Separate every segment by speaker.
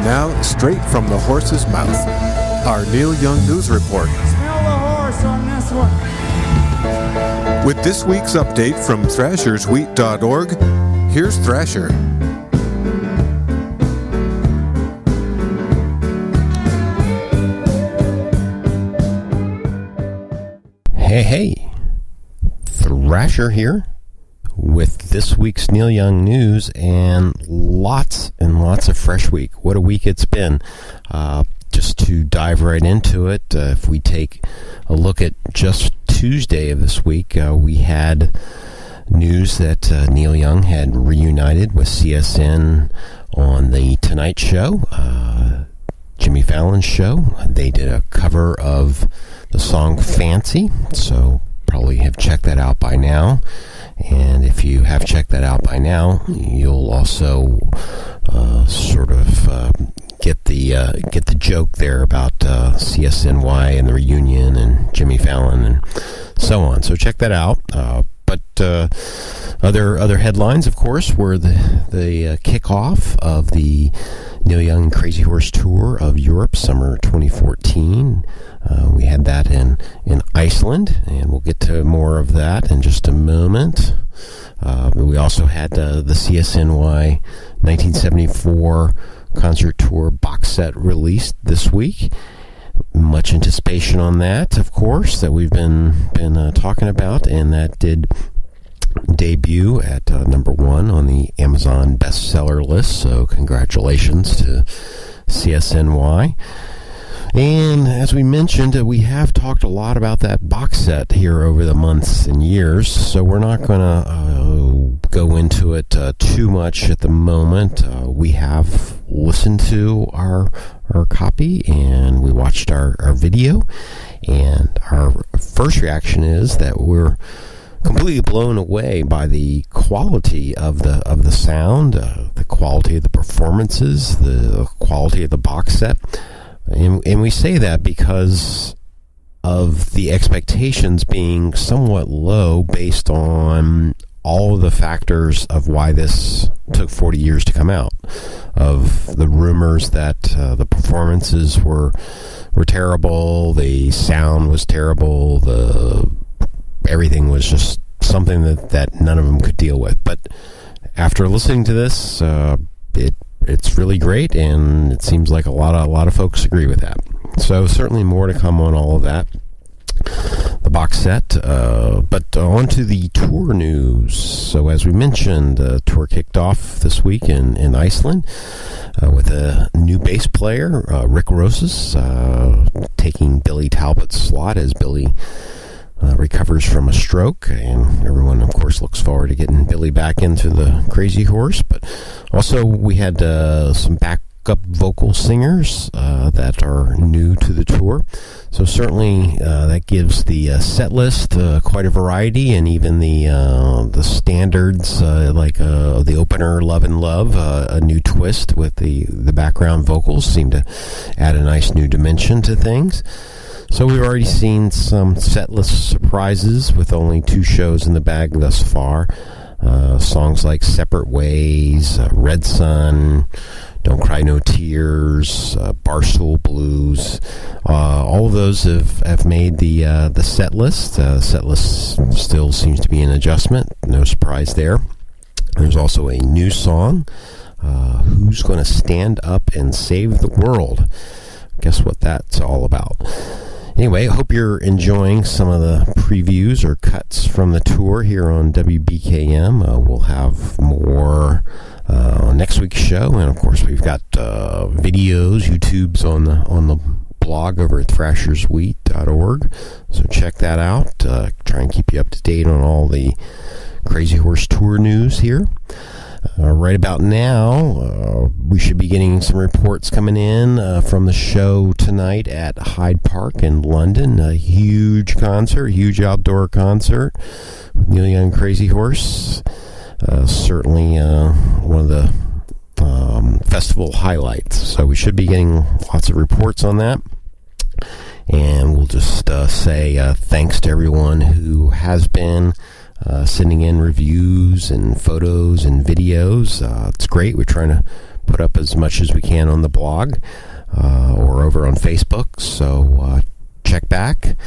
Speaker 1: And now, straight from the horse's mouth, our Neil Young News Report.
Speaker 2: Smell the horse on this one.
Speaker 1: With this week's update from thrasherswheat.org, here's Thrasher.
Speaker 3: Hey, Thrasher here with this week's Neil Young news and lots of fresh week. What a week it's been. Just to dive right into it, if we take a look at just Tuesday of this week, we had news that Neil Young had reunited with CSN on the Tonight Show, Jimmy Fallon's show. They did a cover of the song Fancy, so probably have checked that out by now. And if you have checked that out by now, you'll also get the joke there about CSNY and the reunion and Jimmy Fallon and so on. So check that out. But other headlines, of course, were the kickoff of the Neil Young Crazy Horse Tour of Europe, summer 2014. We had that in Iceland, and we'll get to more of that in just a moment. We also had the CSNY 1974 concert tour box set released this week. Much anticipation on that, of course, that we've been talking about, and that did debut at number 1 on the Amazon bestseller list. So congratulations to CSNY. And as we mentioned, we have talked a lot about that box set here over the months and years, so we're not going to go into it too much at the moment. We have listened to our copy, and we watched our video, and our first reaction is that we're completely blown away by the quality of the sound, the quality of the performances, the quality of the box set. And we say that because of the expectations being somewhat low based on all of the factors of why this took 40 years to come out, of the rumors that the performances were terrible, the sound was terrible, everything was just something that none of them could deal with. But after listening to this, it's really great, and it seems like a lot of folks agree with that. So certainly more to come on all of that, the box set. But on to the tour news. So as we mentioned, the tour kicked off this week in Iceland with a new bass player, Rick Rosas, taking Billy Talbot's slot as Billy recovers from a stroke, and everyone, of course, looks forward to getting Billy back into the Crazy Horse. But also we had some backup vocal singers that are new to the tour, so certainly that gives the set list quite a variety, and even the standards like the opener Love and Love, a new twist with the background vocals seem to add a nice new dimension to things. So we've already seen some setlist surprises with only 2 shows in the bag thus far. Songs like Separate Ways, Red Sun, Don't Cry No Tears, Barstool Blues. All of those have made the set list. Set list still seems to be an adjustment. No surprise there. There's also a new song, Who's Gonna Stand Up and Save the World? Guess what that's all about. Anyway, I hope you're enjoying some of the previews or cuts from the tour here on WBKM. We'll have more on next week's show, and of course we've got videos, YouTubes on the blog over at thrasherswheat.org. So check that out. Try and keep you up to date on all the Crazy Horse Tour news here. Right about now, we should be getting some reports coming in from the show tonight at Hyde Park in London. A huge concert, huge outdoor concert with Neil Young Crazy Horse. Certainly one of the festival highlights. So we should be getting lots of reports on that. And we'll just say thanks to everyone who has been sending in reviews and photos and videos. It's great. We're trying to put up as much as we can on the blog or over on Facebook. So check back.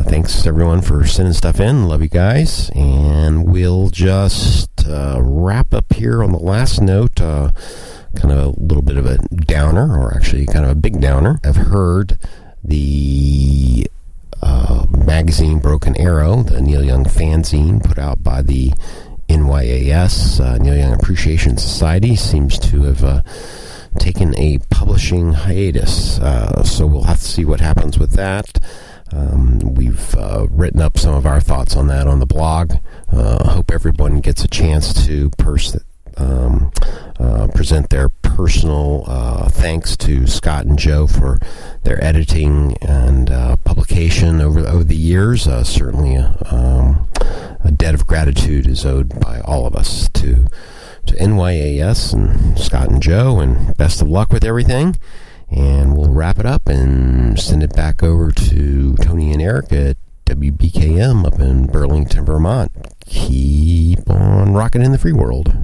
Speaker 3: Thanks everyone for sending stuff in. Love you guys. And we'll just wrap up here on the last note. Kind of a little bit of a downer, or actually kind of a big downer. I've heard the magazine Broken Arrow, the Neil Young fanzine put out by the NYAS, Neil Young Appreciation Society, seems to have taken a publishing hiatus. So we'll have to see what happens with that. We've written up some of our thoughts on that on the blog. Hope everyone gets a chance to present their personal thanks to Scott and Joe for their editing and publication over the years. Certainly a debt of gratitude is owed by all of us to NYAS and Scott and Joe, and best of luck with everything. And we'll wrap it up and send it back over to Tony and Eric at WBKM up in Burlington, Vermont. Keep on rocking in the free world.